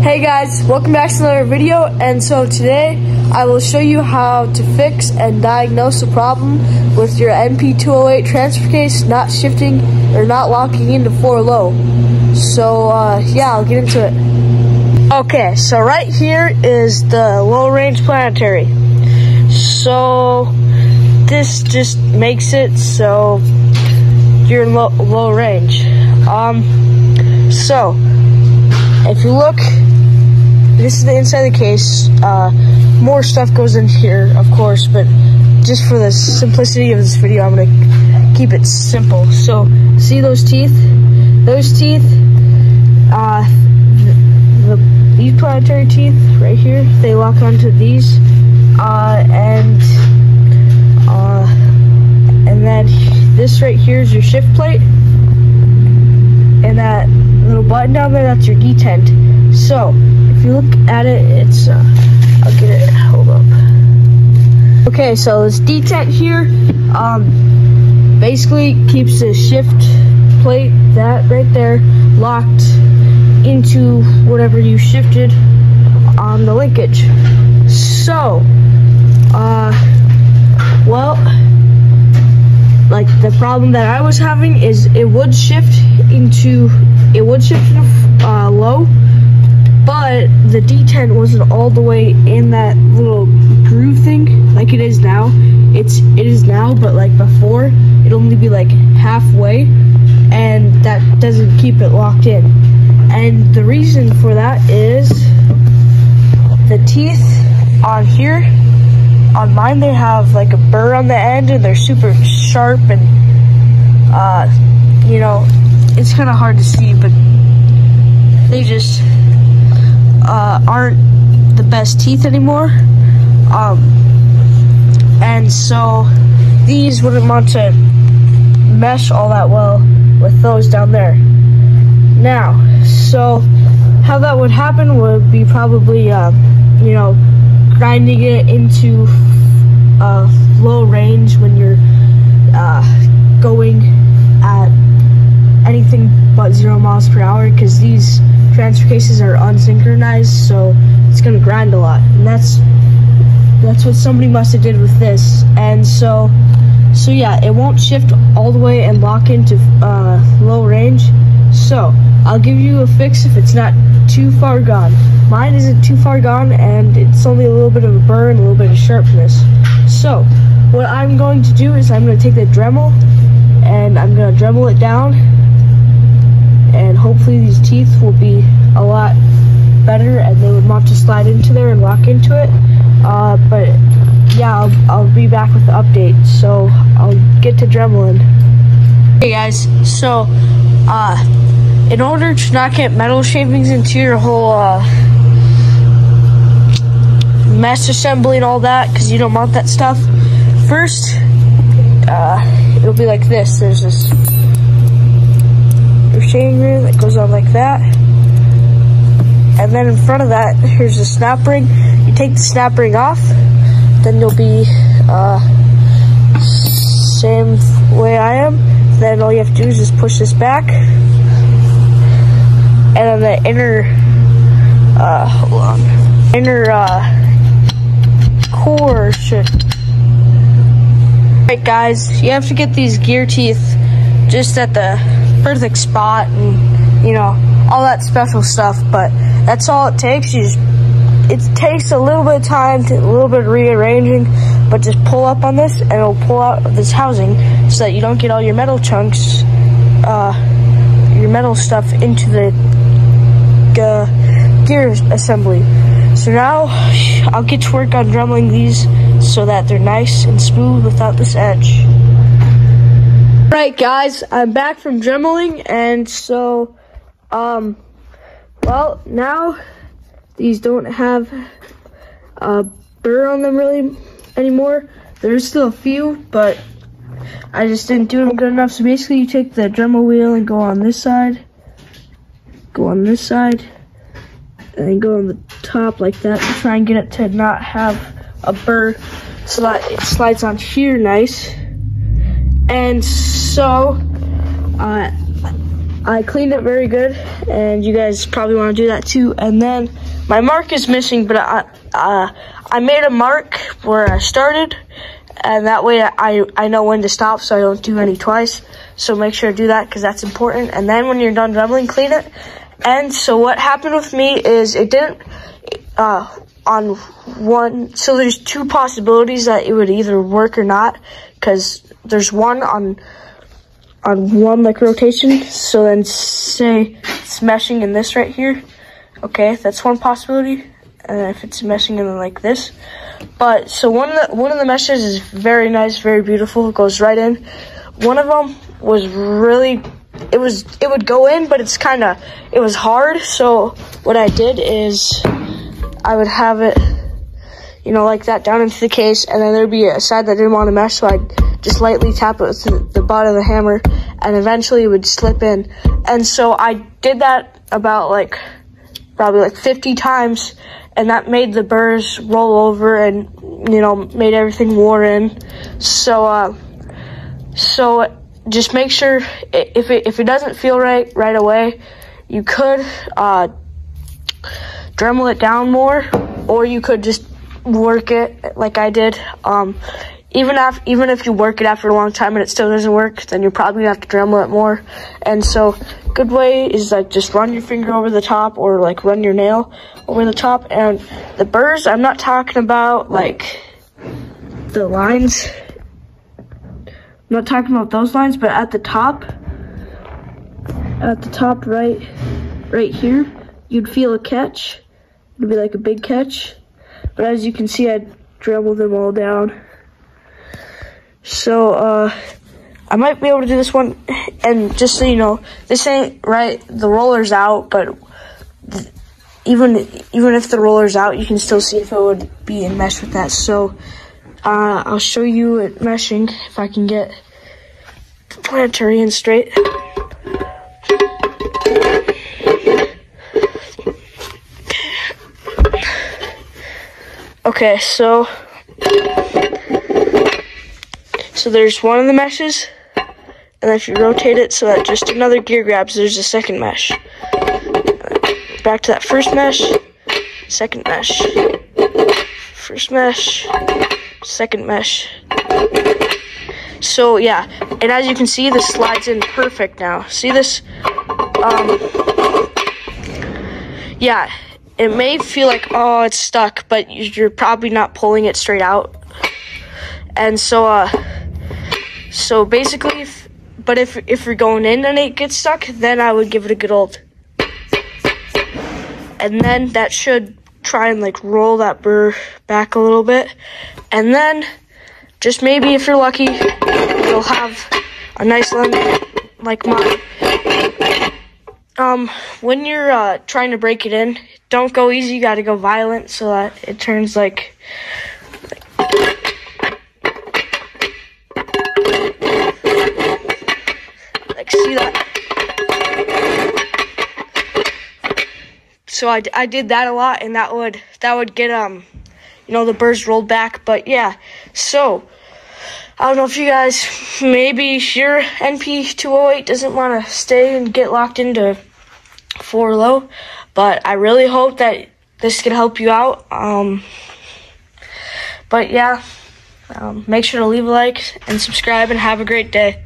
Hey guys, welcome back to another video. And so today I will show you how to fix and diagnose a problem with your NP208 transfer case not shifting or not locking into 4 low. So yeah, I'll get into it. Okay, so right here is the low range planetary. So this just makes it so you're in low range. So if you look, this is the inside of the case. More stuff goes in here, of course, but just for the simplicity of this video, I'm gonna keep it simple. So, see those teeth? Those teeth, these planetary teeth right here, they lock onto these, and then this right here is your shift plate, and that little button down there, that's your detent. So if you look at it, it's I'll get it, hold up. Okay, so this detent here basically keeps the shift plate, that right there, locked into whatever you shifted on the linkage. So well, like the problem that I was having is it would shift into low, but the detent wasn't all the way in that little groove thing like it is now. It is now, but like before, it'd only be like halfway, and that doesn't keep it locked in. And the reason for that is the teeth on here, on mine, they have like a burr on the end, and they're super sharp, and you know, it's kind of hard to see, but they just aren't the best teeth anymore. And so these wouldn't want to mesh all that well with those down there. Now, so how that would happen would be probably, you know, grinding it into low range when you're going at anything but 0 miles per hour, because these transfer cases are unsynchronized, so it's gonna grind a lot, and that's what somebody must have did with this. And so yeah, it won't shift all the way and lock into low range. So I'll give you a fix if it's not too far gone. Mine isn't too far gone, and it's only a little bit of a burr and a little bit of sharpness. So what I'm going to do is I'm going to take the Dremel and I'm going to Dremel it down, and hopefully these teeth will be a lot better and they would want to slide into there and lock into it. But yeah, I'll be back with the update, so I'll get to Dremeling. Hey guys, so in order to not get metal shavings into your whole mesh assembly and all that, because you don't want that stuff, first it'll be like this. There's this shaving ring that goes on like that, and then in front of that, here's a snap ring. You take the snap ring off, then you'll be same way I am. Then all you have to do is just push this back, and then the inner core should. Alright guys, you have to get these gear teeth just at the perfect spot, and you know, all that special stuff, but that's all it takes. It takes a little bit of time, a little bit of rearranging, but just pull up on this and it'll pull out this housing so that you don't get all your metal chunks, your metal stuff into the gear assembly. So now I'll get to work on Dremeling these so that they're nice and smooth without this edge. Right guys, I'm back from Dremeling, and so well, now these don't have a burr on them really anymore. There's still a few, but I just didn't do them good enough. So basically you take the Dremel wheel and go on this side, go on this side, and then go on the top like that to try and get it to not have a burr so that it slides on here nice. And so I cleaned it very good, and you guys probably want to do that too. And then my mark is missing, but I made a mark where I started, and that way I know when to stop, so I don't do any twice. So make sure to do that, because that's important. And then when you're done dremeling, clean it. And so what happened with me is it didn't on one. So there's two possibilities that it would either work or not, because there's one on one like rotation. So then say it's meshing in this right here. Okay, that's one possibility. And if it's meshing in like this. But so one of the meshes is very nice, very beautiful. It goes right in. One of them was really, it would go in, but it was hard. So what I did is I would have it, you know, like that down into the case, and then there'd be a side that didn't want to mesh, so I'd just lightly tap it with the butt of the hammer, and eventually it would slip in. And so I did that about probably like 50 times, and that made the burrs roll over and, you know, made everything wore in. So just make sure if it doesn't feel right away, you could Dremel it down more, or you could just work it like I did. Even if you work it after a long time and it still doesn't work, then you're probably gonna have to Dremel it more. And so good way is like just run your finger over the top, or like run your nail over the top. And the burrs, I'm not talking about like the lines, I'm not talking about those lines, but at the top right here, you'd feel a catch. It'd be like a big catch, but as you can see, I Dremel them all down. So I might be able to do this one. And just so you know, this ain't right, the roller's out, but even if the roller's out, you can still see if it would be in mesh with that. So I'll show you it meshing if I can get the planter in straight. Okay, so there's one of the meshes, and if you rotate it so that just another gear grabs, there's a second mesh. Back to that first mesh, second mesh, first mesh, second mesh. So yeah, and as you can see, this slides in perfect now. See this? Yeah. It may feel like, oh, it's stuck, but you're probably not pulling it straight out. And so basically, if you're going in and it gets stuck, then I would give it a good old. And then that should try and like roll that burr back a little bit. And then, just maybe if you're lucky, you'll have a nice line like mine. When you're trying to break it in, don't go easy, you gotta go violent so that it turns like see that? So I did that a lot, and that would get you know, the burrs rolled back. But yeah, so I don't know if you guys, maybe your NP208 doesn't want to stay and get locked into 4 low, but I really hope that this can help you out. But yeah, make sure to leave a like and subscribe, and have a great day.